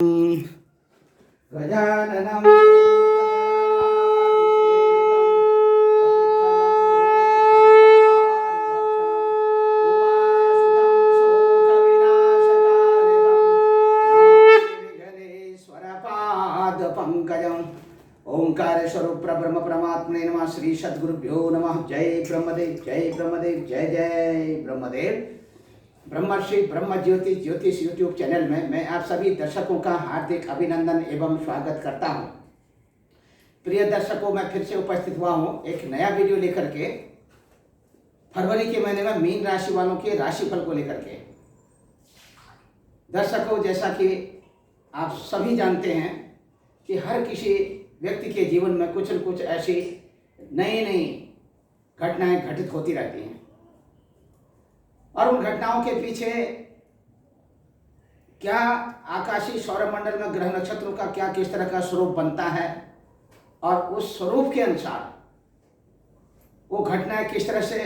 गजाननं पंकजम ओंकार स्वरूप ब्रह्म परमात्मने नमः। श्री सद्गुरुभ्यो नमः। जय ब्रह्मदेव, जय ब्रह्मदेव, जय जय ब्रह्मदेव। ब्रह्मर्षि ब्रह्म ज्योति ज्योतिष यूट्यूब चैनल में मैं आप सभी दर्शकों का हार्दिक अभिनंदन एवं स्वागत करता हूं। प्रिय दर्शकों, मैं फिर से उपस्थित हुआ हूं एक नया वीडियो लेकर के। फरवरी के महीने में मीन राशि वालों के राशिफल को लेकर के। दर्शकों, जैसा कि आप सभी जानते हैं कि हर किसी व्यक्ति के जीवन में कुछ न कुछ ऐसी नई नई घटनाएं घटित होती रहती हैं और उन घटनाओं के पीछे क्या आकाशीय सौरमंडल में ग्रह नक्षत्रों का क्या किस तरह का स्वरूप बनता है और उस स्वरूप के अनुसार वो घटनाएं किस तरह से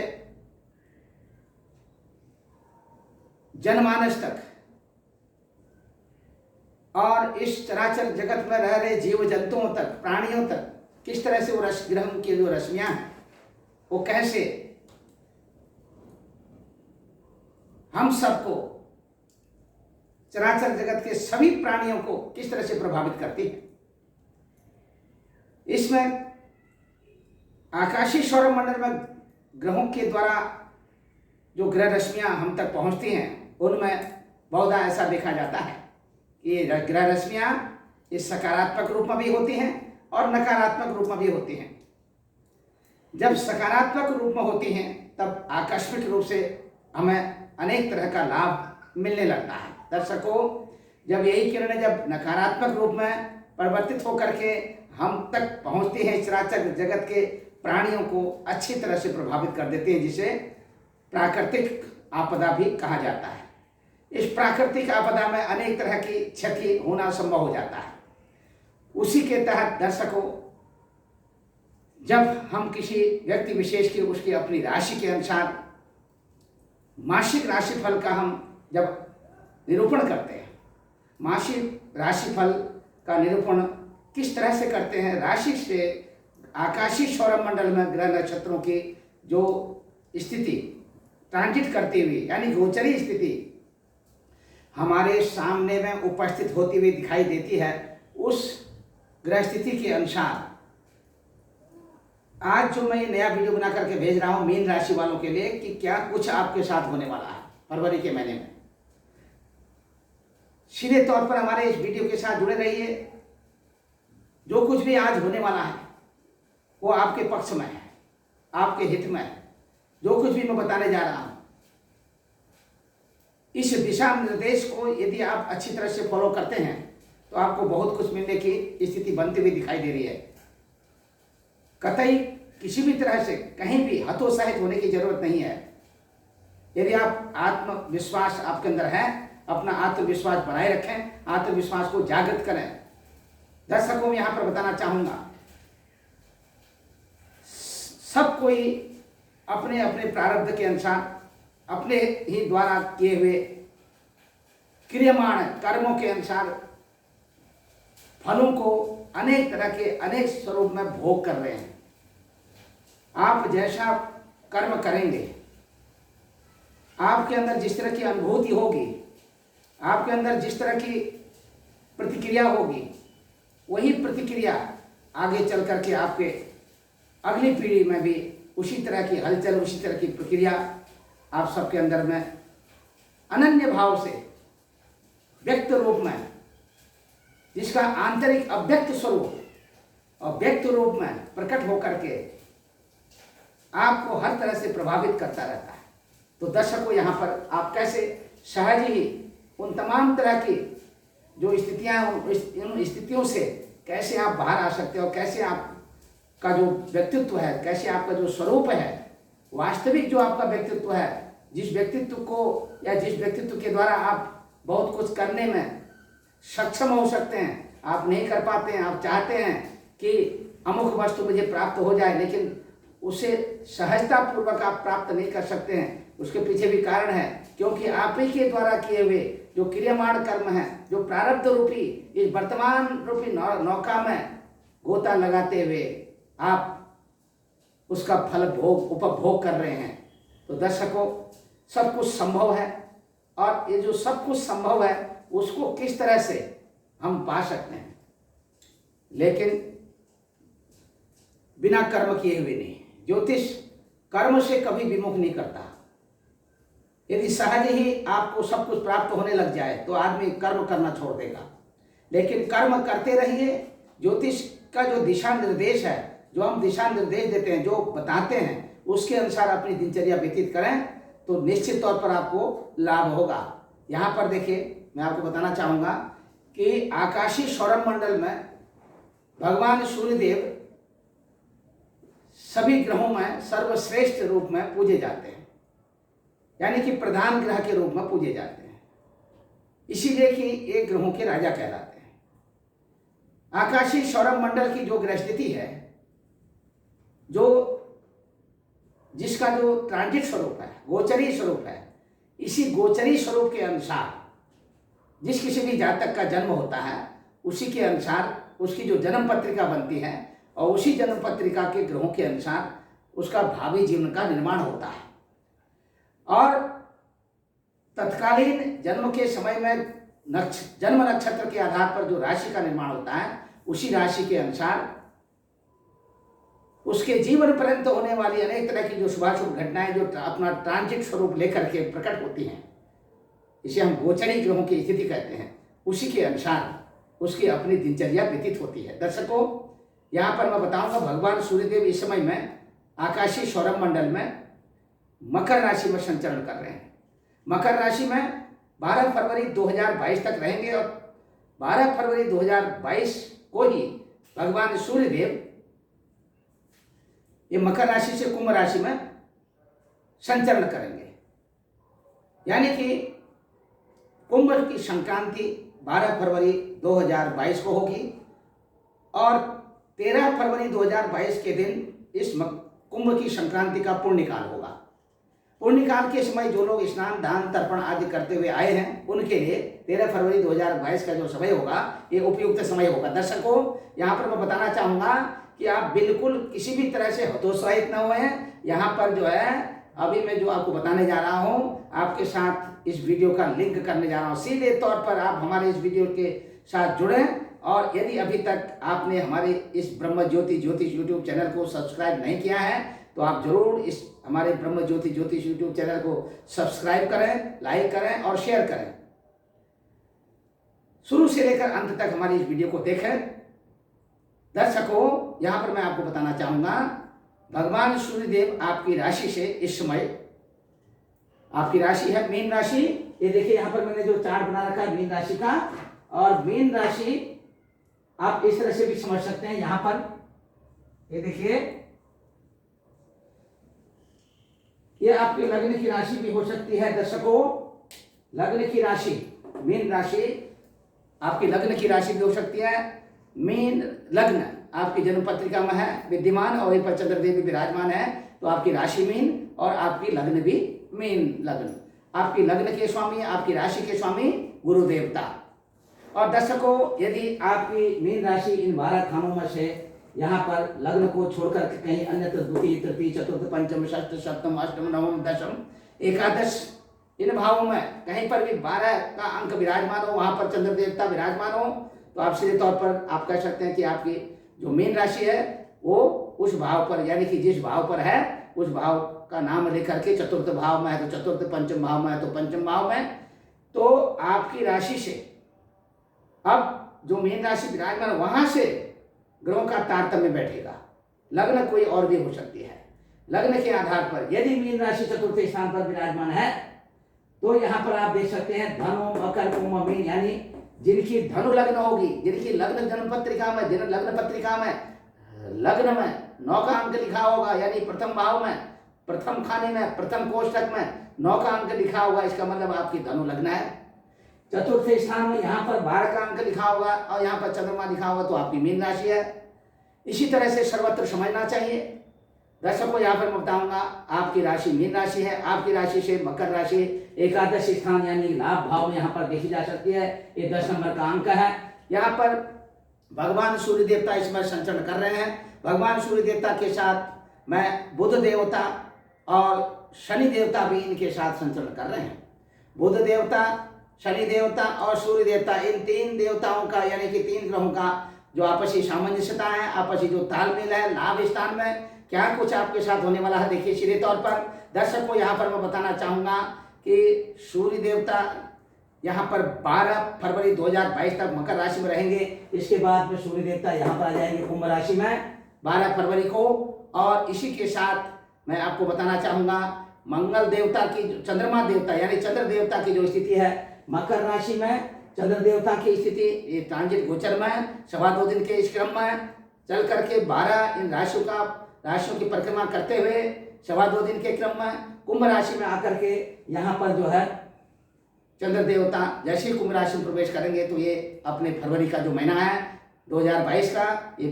जनमानस तक और इस चराचर जगत में रह रहे जीव जंतुओं तक, प्राणियों तक किस तरह से वो ग्रह की जो रश्मियां हैं वो कैसे हम सबको, चराचर जगत के सभी प्राणियों को किस तरह से प्रभावित करती है। इसमें आकाशीय सौरमंडल में ग्रहों के द्वारा जो ग्रह रश्मियां हम तक पहुंचती हैं उनमें बहुधा ऐसा देखा जाता है कि ये ग्रह रश्मियां इस सकारात्मक रूप में भी होती हैं और नकारात्मक रूप में भी होती हैं। जब सकारात्मक रूप में होती हैं तब आकस्मिक रूप से हमें अनेक तरह का लाभ मिलने लगता है। दर्शकों, जब यही किरणें जब नकारात्मक रूप में परिवर्तित होकर के हम तक पहुंचती हैं, चराचर जगत के प्राणियों को अच्छी तरह से प्रभावित कर देती हैं, जिसे प्राकृतिक आपदा भी कहा जाता है। इस प्राकृतिक आपदा में अनेक तरह की क्षति होना संभव हो जाता है। उसी के तहत दर्शकों, जब हम किसी व्यक्ति विशेष की उसकी अपनी राशि के अनुसार मासिक राशिफल का हम जब निरूपण करते हैं, मासिक राशिफल का निरूपण किस तरह से करते हैं, राशि से आकाशीय सौरमंडल में ग्रह नक्षत्रों की जो स्थिति ट्रांजिट करती हुई यानी गोचरी स्थिति हमारे सामने में उपस्थित होती हुई दिखाई देती है, उस ग्रह स्थिति के अनुसार आज जो मैं ये नया वीडियो बना करके भेज रहा हूं मीन राशि वालों के लिए कि क्या कुछ आपके साथ होने वाला है फरवरी के महीने में। सीधे तौर पर हमारे इस वीडियो के साथ जुड़े रहिए। जो कुछ भी आज होने वाला है वो आपके पक्ष में है, आपके हित में है। जो कुछ भी मैं बताने जा रहा हूं, इस दिशा निर्देश को यदि आप अच्छी तरह से फॉलो करते हैं तो आपको बहुत कुछ मिलने की स्थिति बनती हुई दिखाई दे रही है। कतई किसी भी तरह से कहीं भी हतोत्साहित होने की जरूरत नहीं है। यदि आप आत्मविश्वास आपके अंदर है, अपना आत्मविश्वास बनाए रखें, आत्मविश्वास को जागृत करें। दर्शकों, मैं यहां पर बताना चाहूंगा, सब कोई अपने अपने प्रारब्ध के अनुसार अपने ही द्वारा किए हुए क्रियमाण कर्मों के अनुसार फलों को अनेक तरह के अनेक स्वरूप में भोग कर रहे हैं। आप जैसा कर्म करेंगे, आपके अंदर जिस तरह की अनुभूति होगी, आपके अंदर जिस तरह की प्रतिक्रिया होगी, वही प्रतिक्रिया आगे चल करके आपके अगली पीढ़ी में भी उसी तरह की हलचल, उसी तरह की प्रक्रिया आप सबके अंदर में अनन्य भाव से व्यक्त रूप में, जिसका आंतरिक अव्यक्त स्वरूप और व्यक्त रूप में प्रकट होकर के आपको हर तरह से प्रभावित करता रहता है। तो दर्शकों, यहाँ पर आप कैसे सहज ही उन तमाम तरह की जो स्थितियाँ, उन स्थितियों से कैसे आप बाहर आ सकते हो, कैसे आपका जो व्यक्तित्व है, कैसे आपका जो स्वरूप है, वास्तविक जो आपका व्यक्तित्व है, जिस व्यक्तित्व को या जिस व्यक्तित्व के द्वारा आप बहुत कुछ करने में सक्षम हो सकते हैं, आप नहीं कर पाते हैं, आप चाहते हैं कि अमुक वस्तु मुझे प्राप्त हो जाए, लेकिन उसे सहजतापूर्वक आप प्राप्त नहीं कर सकते हैं। उसके पीछे भी कारण है, क्योंकि आप ही के द्वारा किए हुए जो क्रियमाण कर्म है, जो प्रारब्ध रूपी इस वर्तमान रूपी नौका में गोता लगाते हुए आप उसका फल भोग उपभोग कर रहे हैं। तो दर्शकों, सब कुछ संभव है, और ये जो सब कुछ संभव है उसको किस तरह से हम पा सकते हैं, लेकिन बिना कर्म किए हुए नहीं। ज्योतिष कर्म से कभी विमुख नहीं करता। यदि सहज ही आपको सब कुछ प्राप्त होने लग जाए तो आदमी कर्म करना छोड़ देगा, लेकिन कर्म करते रहिए। ज्योतिष का जो दिशा निर्देश है, जो हम दिशा निर्देश देते हैं, जो बताते हैं, उसके अनुसार अपनी दिनचर्या व्यतीत करें तो निश्चित तौर पर आपको लाभ होगा। यहाँ पर देखिए, मैं आपको बताना चाहूँगा कि आकाशीय सौरभ मंडल में भगवान सूर्यदेव सभी ग्रहों में सर्वश्रेष्ठ रूप में पूजे जाते हैं, यानी कि प्रधान ग्रह के रूप में पूजे जाते हैं, इसीलिए कि ये ग्रहों के राजा कहलाते हैं। आकाशीय सौरभ मंडल की जो ग्रह स्थिति है, जो जिसका जो ट्रांजिट स्वरूप है, गोचरी स्वरूप है, इसी गोचरी स्वरूप के अनुसार जिस किसी भी जातक का जन्म होता है, उसी के अनुसार उसकी जो जन्म पत्रिका बनती है, और उसी जन्म पत्रिका के ग्रहों के अनुसार उसका भावी जीवन का निर्माण होता है। और तत्कालीन जन्म के समय में जन्म नक्षत्र के आधार पर जो राशि का निर्माण होता है, उसी राशि के अनुसार उसके जीवन पर्यंत होने वाली अनेक तरह की जो शुभाशुभ घटनाएं जो अपना ट्रांजिट स्वरूप लेकर के प्रकट होती हैं, इसे हम गोचरी ग्रहों की स्थिति कहते हैं, उसी के अनुसार उसकी अपनी दिनचर्या व्यतीत होती है। दर्शकों, यहाँ पर मैं बताऊंगा, भगवान सूर्यदेव इस समय में आकाशीय सौरभ मंडल में मकर राशि में संचरण कर रहे हैं। मकर राशि में 12 फरवरी 2022 तक रहेंगे, और 12 फरवरी 2022 को ही भगवान सूर्यदेव ये मकर राशि से कुंभ राशि में संचरण करेंगे, यानी कि कुंभ की संक्रांति 12 फरवरी 2022 को होगी, और 13 फरवरी 2022 के दिन इस कुंभ की संक्रांति का पुण्यकाल होगा। पुण्यकाल के समय जो लोग स्नान दान तर्पण आदि करते हुए आए हैं, उनके लिए 13 फरवरी 2022 का जो समय होगा, ये उपयुक्त समय होगा। दर्शकों, यहाँ पर मैं बताना चाहूँगा कि आप बिल्कुल किसी भी तरह से हतोत्साहित न हुए हैं। यहाँ पर जो है, अभी मैं जो आपको बताने जा रहा हूँ, आपके साथ इस वीडियो का लिंक करने जा रहा हूँ। सीधे तौर पर आप हमारे इस वीडियो के साथ जुड़ें, और यदि अभी तक आपने हमारे इस ब्रह्म ज्योति ज्योतिष यूट्यूब चैनल को सब्सक्राइब नहीं किया है, तो आप जरूर इस हमारे ब्रह्म ज्योति ज्योतिष यूट्यूब चैनल को सब्सक्राइब करें, लाइक करें और शेयर करें। शुरू से लेकर अंत तक हमारी इस वीडियो को देखें। दर्शकों, यहाँ पर मैं आपको बताना चाहूँगा, भगवान सूर्यदेव आपकी राशि से इस समय, आपकी राशि है मीन राशि। ये देखिए, यहाँ पर मैंने जो चार्ट बना रखा है मीन राशि का, और मीन राशि आप इस तरह से भी समझ सकते हैं। यहाँ पर ये देखिए, ये आपके लग्न की राशि भी हो सकती है। दर्शकों, लग्न की राशि, मीन राशि आपकी लग्न की राशि भी हो सकती है। मीन लग्न आपकी जन्म पत्रिका में है विद्यमान, और वहीं पर चंद्रदेव भी विराजमान है, तो आपकी राशि मीन और आपकी लग्न भी मीन लग्न। आपकी लग्न के स्वामी, आपकी राशि के स्वामी गुरु देवता। और दर्शकों, यदि आपकी मीन राशि इन 12 खानों में से यहाँ पर लग्न को छोड़कर कहीं अन्यत्र द्वितीय तृतीय चतुर्थ पंचम षष्ठ सप्तम अष्टम नवम दशम एकादश इन भावों में कहीं पर भी 12 का अंक विराजमान हो, वहां पर चंद्र देवता विराजमान हो, तो आप सीधे तौर पर आप कह सकते हैं कि आपकी जो मीन राशि है वो उस भाव पर, यानी कि जिस भाव पर है उस भाव का नाम लेकर के, चतुर्थ भाव में है तो चतुर्थ, पंचम भाव में है तो पंचम भाव में, तो आपकी राशि से अब जो मीन राशि विराजमान वहां से ग्रहों का तारतम्य बैठेगा। लग्न कोई और भी हो सकती है। लग्न के आधार पर यदि मीन राशि चतुर्थ स्थान पर विराजमान है, तो यहाँ पर आप देख सकते हैं धनु मकर कुंभ मीन, यानी जिनकी धनु लग्न होगी, जिनकी लग्न जन्म पत्रिका में, जिन लग्न पत्रिका में लग्न में 9 का अंक लिखा होगा, यानी प्रथम भाव में, प्रथम खाने में, प्रथम कोष्ठक में 9 का अंक लिखा होगा, इसका मतलब आपकी धनु लग्न है। चतुर्थ स्थान में यहाँ पर 12 का अंक लिखा होगा और यहाँ पर चंद्रमा लिखा होगा, तो आपकी मीन राशि है। इसी तरह से सर्वत्र समझना चाहिए। दर्शकों, यहाँ पर मैं बताऊंगा, आपकी राशि मीन राशि है, आपकी राशि से मकर राशि एकादश स्थान यानी लाभ भाव में यहाँ पर देखी जा सकती है। ये 10 नंबर का अंक है। यहाँ पर भगवान सूर्य देवता इसमें संचरण कर रहे हैं। भगवान सूर्य देवता के साथ मैं बुध देवता और शनि देवता भी इनके साथ संचरण कर रहे हैं। बुध देवता, शनि देवता और सूर्य देवता, इन 3 देवताओं का यानी कि 3 ग्रहों का जो आपसी सामंजस्यता है, आपसी जो तालमेल है, लाभ स्थान में क्या कुछ आपके साथ होने वाला है। देखिए सीधे तौर पर दर्शक को यहाँ पर मैं बताना चाहूँगा कि सूर्य देवता यहाँ पर 12 फरवरी 2022 तक मकर राशि में रहेंगे। इसके बाद में सूर्य देवता यहाँ पर आ जाएंगे कुंभ राशि में 12 फरवरी को। और इसी के साथ मैं आपको बताना चाहूँगा मंगल देवता की, चंद्रमा देवता यानी चंद्र देवता की जो स्थिति है मकर राशि में, चंद्र देवता की स्थिति ये ट्रांजिट गोचर में 2.25 दिन के इस क्रम में चल करके 12 इन राशियों की परिक्रमा करते हुए 2.25 दिन के क्रम में कुंभ राशि में आकर के यहाँ पर जो है चंद्र देवता जैसे ही कुंभ राशि में प्रवेश करेंगे तो ये अपने फरवरी का जो महीना है 2022 का ये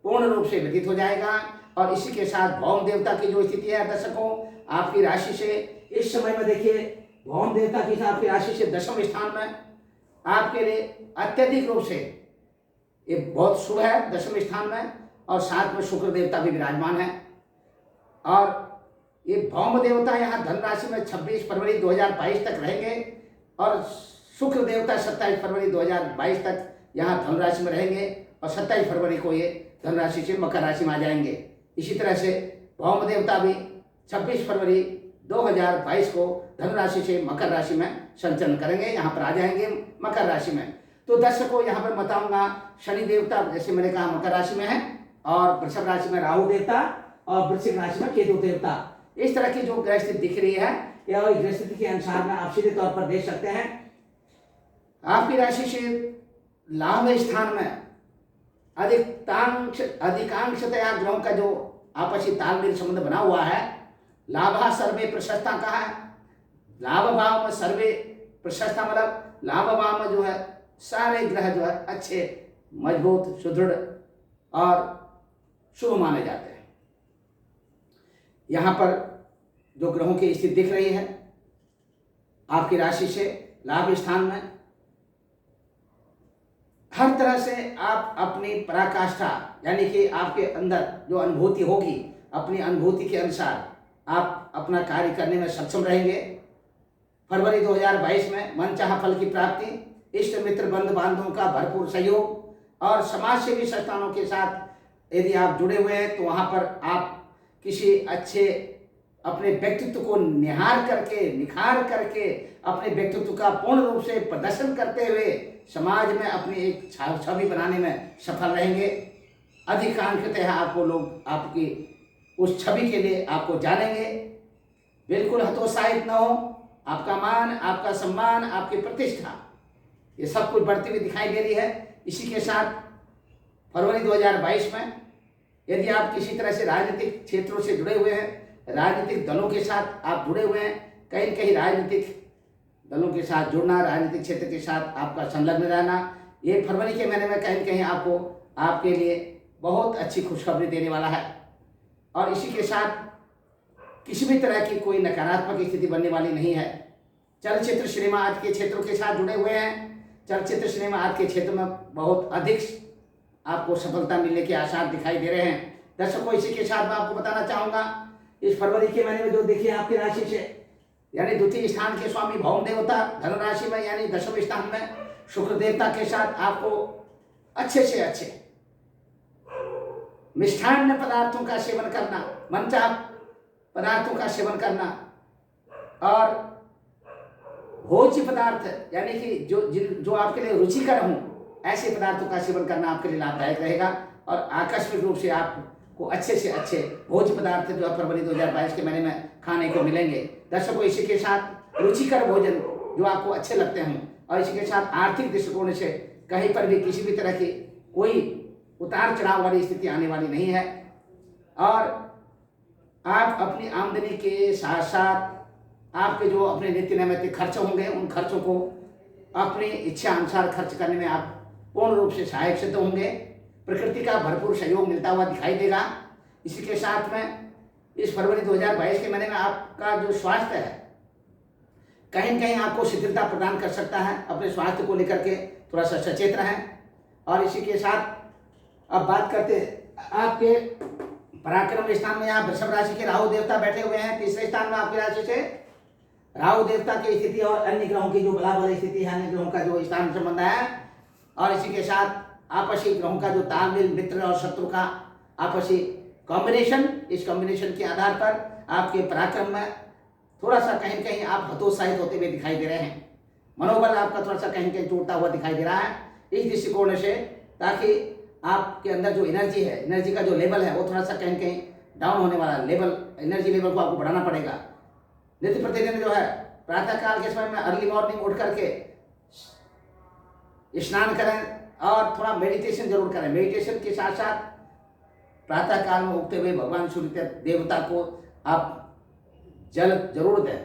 पूर्ण रूप से व्यतीत हो जाएगा। और इसी के साथ भौम देवता की जो स्थिति है दर्शकों आपकी राशि से इस समय में देखिए भौम देवता की आपकी राशि से 10वें स्थान में आपके लिए अत्यधिक रूप से ये बहुत शुभ है 10वें स्थान में। और साथ में शुक्र देवता भी विराजमान है। और ये भौम देवता यहाँ धन राशि में 26 फरवरी 2022 तक रहेंगे और शुक्र देवता 27 फरवरी 2022 तक यहाँ धन राशि में रहेंगे और 27 फरवरी को ये धन राशि से मकर राशि में आ जाएंगे। इसी तरह से भौम देवता भी 26 फरवरी 2022 को धन राशि से मकर राशि में संचरण करेंगे, यहाँ पर आ जाएंगे मकर राशि में। तो दर्शकों यहाँ पर बताऊंगा शनि देवता जैसे मैंने कहा मकर राशि में है और वृषभ राशि में राहु देवता और वृश्चिक राशि में केतु देवता। इस तरह की जो ग्रह स्थिति दिख रही है या ग्रह स्थिति के अनुसार में आप सीधे तौर पर देख सकते हैं आपकी राशि से लाभ स्थान में अधिकांशतया ग्रहों का जो आपसी तालमेल संबंध बना हुआ है। लाभा सर्वे प्रशस्ता कहा है, लाभ भाव में सर्वे प्रशस्ता मतलब लाभ भाव में जो है सारे ग्रह जो है अच्छे मजबूत सुदृढ़ और शुभ माने जाते हैं। यहाँ पर जो ग्रहों की स्थिति दिख रही है आपकी राशि से लाभ स्थान में हर तरह से आप अपनी पराकाष्ठा यानी कि आपके अंदर जो अनुभूति होगी अपनी अनुभूति के अनुसार आप अपना कार्य करने में सक्षम रहेंगे। फरवरी 2022 में मनचाहा फल की प्राप्ति, इष्ट मित्र बंधु बांधवों का भरपूर सहयोग और समाज सेवी संस्थानों के साथ यदि आप जुड़े हुए हैं तो वहाँ पर आप किसी अच्छे अपने व्यक्तित्व को निखार करके अपने व्यक्तित्व का पूर्ण रूप से प्रदर्शन करते हुए समाज में अपनी एक छवि बनाने में सफल रहेंगे। अधिकांशतः आपको लोग आपकी उस छवि के लिए आपको जानेंगे। बिल्कुल हतोत्साहित न हो, आपका मान आपका सम्मान आपकी प्रतिष्ठा ये सब कुछ बढ़ती हुई दिखाई दे रही है। इसी के साथ फरवरी 2022 में यदि आप किसी तरह से राजनीतिक क्षेत्रों से जुड़े हुए हैं, राजनीतिक दलों के साथ आप जुड़े हुए हैं, कहीं न कहीं राजनीतिक दलों के साथ जुड़ना, राजनीतिक क्षेत्र के साथ आपका संलग्न रहना, ये फरवरी के महीने में कहीं न कहीं आपको आपके लिए बहुत अच्छी खुशखबरी देने वाला है। और इसी के साथ किसी भी तरह की कोई नकारात्मक स्थिति बनने वाली नहीं है। चलचित्र सिनेमा आदि के क्षेत्रों के साथ जुड़े हुए हैं, चलचित्र सिनेमा आदि के क्षेत्र में बहुत अधिक आपको सफलता मिलने के आसार दिखाई दे रहे हैं। दर्शकों इसी के साथ मैं आपको बताना चाहूँगा इस फरवरी के महीने में जो देखिए आपकी राशि से यानी द्वितीय स्थान के स्वामी भौम देवता धनु राशि में यानी 10वें स्थान में शुक्र देवता के साथ आपको अच्छे से अच्छे मिष्ठान्न पदार्थों का सेवन करना, मनचाह पदार्थों का सेवन करना और भोज्य पदार्थ यानी कि जो आपके लिए रुचिकर हों ऐसे पदार्थों का सेवन करना आपके लिए लाभदायक रहेगा। और आकस्मिक रूप से आपको अच्छे से अच्छे भोज्य पदार्थ जो फरवरी 2022 के महीने में खाने को मिलेंगे। दर्शकों इसी के साथ रुचिकर भोजन जो आपको अच्छे लगते हों और इसी के साथ आर्थिक दृष्टिकोण से कहीं पर भी किसी भी तरह की कोई उतार चढ़ाव वाली स्थिति आने वाली नहीं है। और आप अपनी आमदनी के साथ साथ आपके जो अपने नित्य नैमित्तिक खर्च होंगे उन खर्चों को अपनी इच्छा अनुसार खर्च करने में आप पूर्ण रूप से सहायक सिद्ध होंगे। प्रकृति का भरपूर सहयोग मिलता हुआ दिखाई देगा। इसी के साथ में इस फरवरी 2022 के महीने में आपका जो स्वास्थ्य है कहीं न कहीं आपको शिथिलता प्रदान कर सकता है। अपने स्वास्थ्य को लेकर के थोड़ा सा सचेत रहें। और इसी के साथ अब बात करते हैं आपके पराक्रम स्थान में। यहाँ वृषभ राशि के राहु देवता बैठे हुए हैं। तीसरे स्थान में आपकी राशि से राहु देवता की स्थिति और अन्य ग्रहों की जो बलाबल स्थिति है, अन्य ग्रहों का जो स्थान संबंध है, और इसी के साथ आपसी ग्रहों का जो तालमेल, मित्र और शत्रु का आपसी कॉम्बिनेशन, इस कॉम्बिनेशन के आधार पर आपके पराक्रम में थोड़ा सा कहीं कहीं आप हतोत्साहित होते हुए दिखाई दे रहे हैं। मनोबल आपका थोड़ा सा कहीं कहीं टूटता हुआ दिखाई दे रहा है इस दृष्टिकोण से, ताकि आपके अंदर जो एनर्जी है, एनर्जी का जो लेवल है, वो थोड़ा सा कहीं कहीं डाउन होने वाला लेवल, एनर्जी लेवल को आपको बढ़ाना पड़ेगा। नित्य प्रतिदिन जो है प्रातः काल के समय में अर्ली मॉर्निंग उठ करके स्नान करें और थोड़ा मेडिटेशन जरूर करें। मेडिटेशन के साथ साथ प्रातः काल में उगते हुए भगवान सूर्य देवता को आप जल जरूर दें।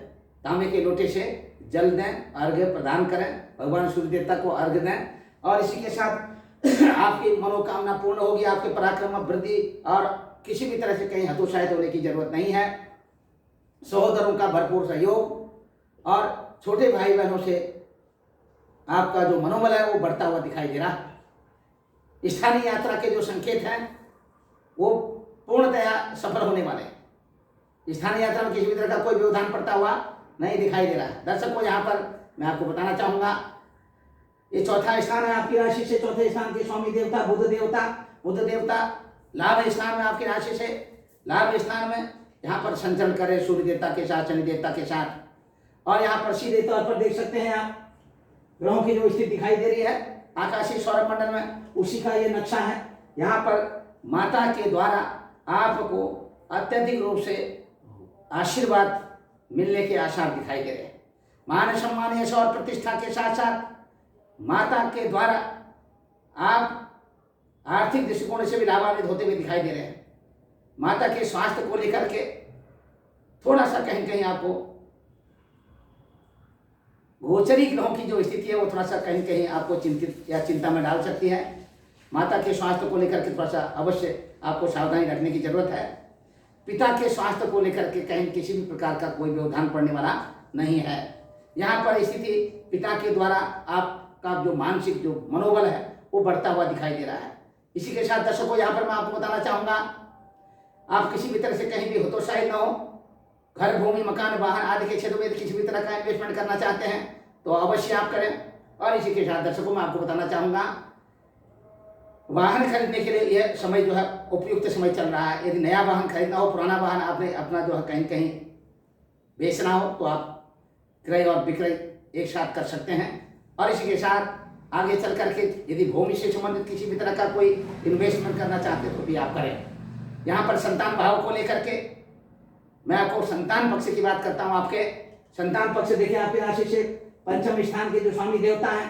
तांबे के लोटे से जल दें, अर्घ्य प्रदान करें, भगवान सूर्य देवता को अर्घ्य दें। और इसी के साथ आपकी मनोकामना पूर्ण होगी, आपके पराक्रम में वृद्धि, और किसी भी तरह से कहीं हतोत्साहित होने की जरूरत नहीं है। सहोदरों का भरपूर सहयोग और छोटे भाई बहनों से आपका जो मनोबल है वो बढ़ता हुआ दिखाई दे रहा है। स्थानीय यात्रा के जो संकेत हैं वो पूर्णतया सफल होने वाले हैं। स्थानीय यात्रा में किसी भी तरह का कोई व्यवधान पड़ता हुआ नहीं दिखाई दे रहा है। दर्शकों, यहाँ पर मैं आपको बताना चाहूंगा, ये चौथा स्थान है आपकी राशि से। चौथे स्थान के स्वामी देवता बुध देवता। बुध देवता लाभ स्थान में आपकी राशि से, लाभ स्थान में यहाँ पर संचरण करे सूर्य देवता के साथ, शनि देवता के साथ। और यहाँ पर सीधे तौर पर देख सकते हैं आप ग्रहों की जो स्थिति दिखाई दे रही है आकाशीय सौर मंडल में, उसी का ये नक्शा है। यहाँ पर माता के द्वारा आपको अत्यधिक रूप से आशीर्वाद मिलने के आसार दिखाई दे रहे हैं। मान सम्मान, यश और प्रतिष्ठा के साथ साथ माता के द्वारा आप आर्थिक दृष्टिकोण से भी लाभान्वित होते हुए दिखाई दे रहे हैं। माता के स्वास्थ्य को लेकर के थोड़ा सा कहीं कहीं आपको गोचरी ग्रहों की जो स्थिति है वो थोड़ा सा कहीं कहीं आपको चिंतित या चिंता में डाल सकती है। माता के स्वास्थ्य को लेकर के थोड़ा सा अवश्य आपको सावधानी रखने की जरूरत है। पिता के स्वास्थ्य को लेकर के कहीं किसी भी प्रकार का कोई व्यवधान पड़ने वाला नहीं है। यहाँ पर स्थिति पिता के द्वारा आपका जो मानसिक जो मनोबल है वो बढ़ता हुआ दिखाई दे रहा है। इसी के साथ दर्शकों, यहाँ पर मैं आपको बताना चाहूँगा, आप किसी भी तरह से कहीं भी हतोत्साहित न हो। घर, भूमि, मकान, वाहन आदि के क्षेत्र में किसी भी तरह का इन्वेस्टमेंट करना चाहते हैं तो अवश्य आप करें। और इसी के साथ दर्शकों, मैं आपको बताना चाहूँगा, वाहन खरीदने के लिए यह समय जो है उपयुक्त समय चल रहा है। यदि नया वाहन खरीदना हो, पुराना वाहन आपने अपना जो है कहीं कहीं बेचना हो, तो आप क्रय और विक्रय एक साथ कर सकते हैं। और इसी के साथ आगे चल करके यदि भूमि से संबंधित किसी भी तरह का कोई इन्वेस्टमेंट करना चाहते हैं तो भी आप करें। यहाँ पर संतान भाव को लेकर के मैं आपको संतान पक्ष की बात करता हूँ। आपके संतान पक्ष देखिए, आपकी राशि से पंचम स्थान के जो स्वामी देवता हैं,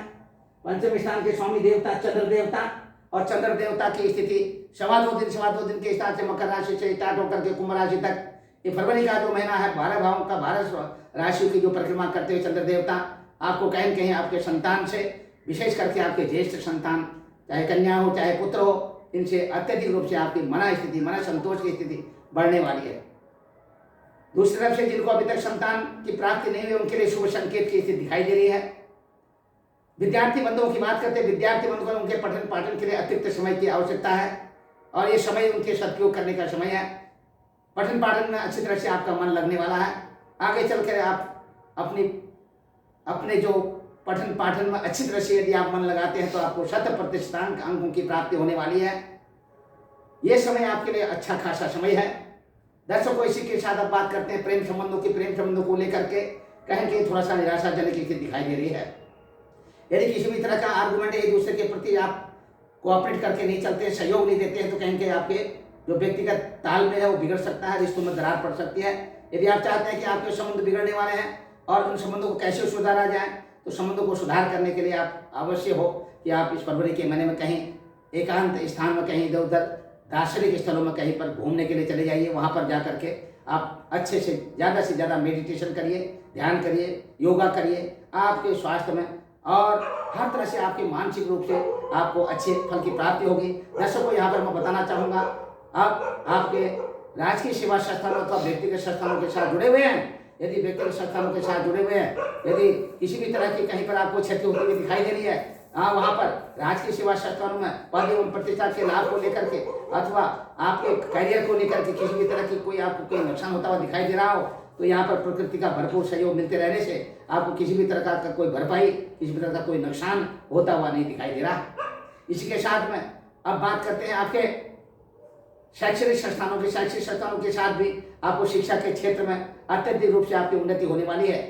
पंचम स्थान के स्वामी देवता चंद्र देवता, और चंद्र देवता की स्थिति सवा दो दिन के हिसाब से मकर राशि से स्टार्ट होकर के कुंभ राशि तक, ये फरवरी का जो महीना है 12 भावों का 12 राशियों की जो परिक्रमा करते हुए चंद्र देवता आपको कहीं न कहीं आपके संतान से, विशेष करके आपके ज्येष्ठ संतान, चाहे कन्या हो चाहे पुत्र हो, इनसे अत्यधिक रूप से आपकी मना स्थिति, मना संतोष की स्थिति बढ़ने वाली है। दूसरी तरफ से जिनको अभी तक संतान की प्राप्ति नहीं हुई उनके लिए शुभ संकेत की स्थिति दिखाई दे रही है। विद्यार्थी बंधुओं की बात करते हैं, विद्यार्थी बंधु को उनके पठन पाठन के लिए अतिरिक्त समय की आवश्यकता है और ये समय उनके सदुपयोग करने का समय है। पठन पाठन में अच्छी तरह से आपका मन लगने वाला है। आगे चलकर आप अपने जो पठन पाठन में अच्छी तरह से यदि आप मन लगाते हैं तो आपको 100% अंकों की प्राप्ति होने वाली है। ये समय आपके लिए अच्छा खासा समय है। दर्शकों, इसी के साथ अब बात करते हैं प्रेम संबंधों की। प्रेम संबंधों को लेकर के कहीं कि थोड़ा सा निराशाजनक स्थिति दिखाई दे रही है। यदि किसी भी तरह का आर्गुमेंट एक दूसरे के प्रति आप कोऑपरेट करके नहीं चलते, सहयोग नहीं देते हैं, तो कहीं आपके जो व्यक्तिगत तालमेल है वो बिगड़ सकता है, रिश्तों में दरार पड़ सकती है। यदि आप चाहते हैं कि आपके संबंध बिगड़ने वाले हैं और उन संबंधों को कैसे सुधारा जाए, तो संबंधों को सुधार करने के लिए आप अवश्य हो कि आप इस फरवरी के महीने में कहीं एकांत स्थान में, कहीं इधर उधर दार्शनिक स्थलों में कहीं पर घूमने के लिए चले जाइए। वहाँ पर जा करके आप अच्छे से ज़्यादा मेडिटेशन करिए, ध्यान करिए, योगा करिए, आपके स्वास्थ्य में और हर तरह से आपके मानसिक रूप से आपको अच्छे फल की प्राप्ति होगी। दर्शकों, यहाँ पर मैं बताना चाहूँगा, आप आपके राजकीय सेवा संस्थानों अथवा व्यक्तिगत संस्थानों के साथ जुड़े हुए हैं यदि व्यक्तिगत संस्थानों के साथ जुड़े हुए हैं, यदि किसी भी तरह की कहीं पर आपको क्षति होती हुई दिखाई दे रही है, वहां पर राजकीय सेवा संस्थानों में पद एवं प्रतिष्ठा के लाभ को लेकर के अथवा आपके करियर को लेकर के किसी भी तरह की कोई आपको कोई नुकसान होता हुआ दिखाई दे रहा हो, तो यहाँ पर प्रकृति का भरपूर सहयोग मिलते रहने से आपको किसी भी तरह का कोई भरपाई, किसी भी तरह का कोई नुकसान होता हुआ नहीं दिखाई दे रहा। इसी के साथ में अब बात करते हैं आपके शैक्षणिक संस्थानों के साथ भी आपको शिक्षा के क्षेत्र में अत्यधिक रूप से आपकी उन्नति होने वाली है।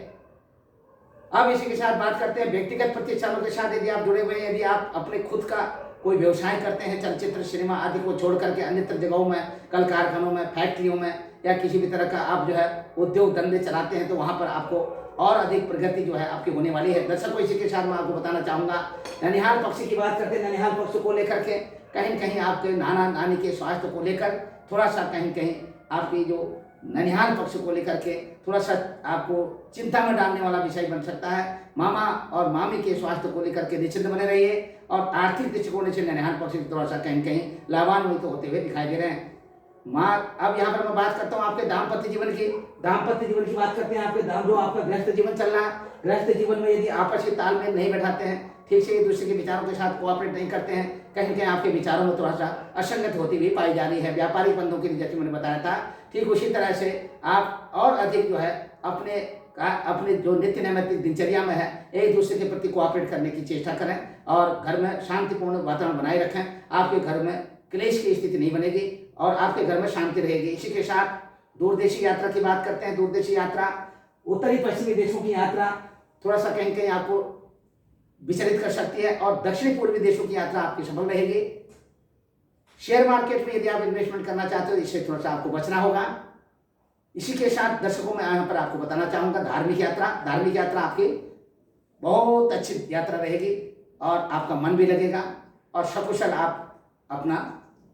अब इसी के साथ बात करते हैं व्यक्तिगत प्रतिष्ठानों के साथ। यदि आप जुड़े हुए हैं, यदि आप अपने खुद का कोई व्यवसाय करते हैं, चलचित्र सिनेमा आदि को छोड़ करके अन्यत्र जगहों में, कल कारखानों में, फैक्ट्रियों में या किसी भी तरह का आप जो है उद्योग धंधे चलाते हैं, तो वहाँ पर आपको और अधिक प्रगति जो है आपकी होने वाली है। दर्शकों, इसी के साथ मैं आपको बताना चाहूँगा, ननिहाल पक्ष की बात करते हैं। ननिहाल पक्ष को लेकर के कहीं न कहीं आपके नाना नानी के स्वास्थ्य को लेकर थोड़ा सा कहीं कहीं आपकी जो ननिहाल पक्ष को लेकर के थोड़ा सा आपको चिंता में डालने वाला विषय बन सकता है। मामा और मामी के स्वास्थ्य को लेकर के निश्चिंत बने रहिए और आर्थिक दृष्टिकोण से ननिहाल पक्ष थोड़ा सा कहीं कहीं लाभान्वित होते हुए दिखाई दे रहे हैं। अब यहाँ पर मैं बात करता हूँ आपके दाम्पत्य जीवन की। दाम्पत्य जीवन की बात करते हैं। आपके जो आपका गृहस्थ जीवन चल रहा है, गृहस्थ जीवन में यदि आपस में तालमेल नहीं बैठाते हैं, ठीक से एक दूसरे के विचारों के साथ कोऑपरेट नहीं करते हैं, कहीं कहीं आपके विचारों में थोड़ा सा असंगत होती हुई पाई जा रही है। व्यापारिक बंधों के लिए जैसे मैंने बताया था, ठीक उसी तरह से आप और अधिक जो है अपने जो नित्य नैमित्तिक दिनचर्या में है, एक दूसरे के प्रति कोऑपरेट करने की चेष्टा करें और घर में शांतिपूर्ण वातावरण बनाए रखें। आपके घर में क्लेश की स्थिति नहीं बनेगी और आपके घर में शांति रहेगी। इसी के साथ दूरदेशी यात्रा की बात करते हैं। दूरदेशी यात्रा, उत्तरी पश्चिमी देशों की यात्रा थोड़ा सा कहीं कहीं आपको विचलित कर सकती है और दक्षिणी पूर्वी देशों की यात्रा आपकी सफल रहेगी। शेयर मार्केट में यदि आप इन्वेस्टमेंट करना चाहते हो, इससे थोड़ा सा आपको बचना होगा। इसी के साथ दर्शकों में यहाँ पर आपको बताना चाहूँगा, धार्मिक यात्रा आपकी बहुत अच्छी यात्रा रहेगी और आपका मन भी लगेगा और सकुशल आप अपना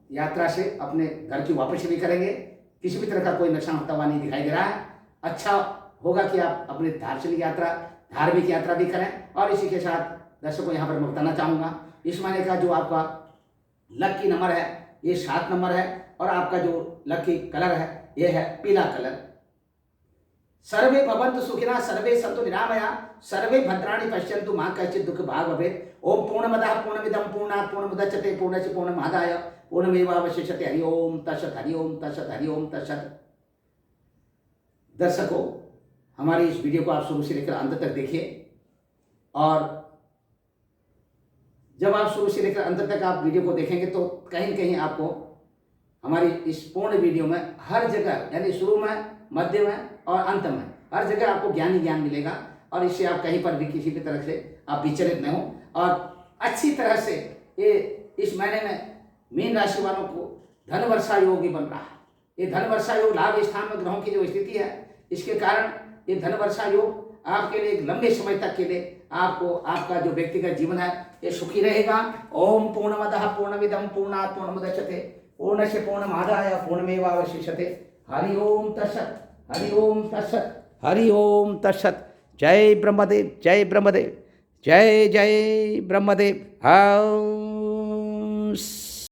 यात्रा से अपने घर की वापसी भी करेंगे। किसी भी तरह का कोई नुकसान होता हुआ नहीं दिखाई दे रहा है। अच्छा होगा कि आप अपनी धार्मिक यात्रा भी करें। और इसी के साथ दर्शकों यहाँ पर मैं बताना चाहूँगा, इस महीने का जो आपका लकी नंबर है ये 7 नंबर है और आपका जो लकी कलर है ये है पीला कलर। सर्वे भवन्तु सुखिनः, सर्वे सन्तु निरामया, सर्वे भद्राणि पश्यन्तु मा कश्चित् दुःख भाग् भवेत्। ओम पूर्णमदः पूर्णमिदं पूर्णात् पूर्णमुदच्यते पूर्णस्य पूर्णमादाय पूर्णमेवावशिष्यते। हरि ओम तत्सत्, हरि ओम तत्सत्, हरि ओम तत्सत्। दर्शकों, हमारी इस वीडियो को आप शुरू से लेकर अंत तक देखिए और जब आप शुरू से लेकर अंत तक आप वीडियो को देखेंगे तो कहीं कहीं आपको हमारी इस पूर्ण वीडियो में हर जगह, यानी शुरू में, मध्य में और अंत में, हर जगह आपको ज्ञान मिलेगा और इससे आप कहीं पर भी किसी भी तरह से आप विचलित न हो और अच्छी तरह से ये इस महीने में मीन राशि वालों को धन वर्षा योग भी बन रहा है। ये धन वर्षा योग लाभ स्थान में ग्रहों की जो स्थिति है, इसके कारण ये धन वर्षा योग आपके लिए एक लंबे समय तक के लिए आपको आपका जो व्यक्तिगत जीवन है ये सुखी रहेगा। ओम पूर्णमदः पूर्णमिदं पूर्णात् पूर्णमुदच्यते पूर्णस्य पूर्णमादाय पूर्णमेवावशिष्यते। हरि ओम तत्सत्, हरि ओम तत्सत्, हरि ओम तत्सत्। जय ब्रह्मदेव, जय ब्रह्मदेव, जय जय ब्रह्मदेव।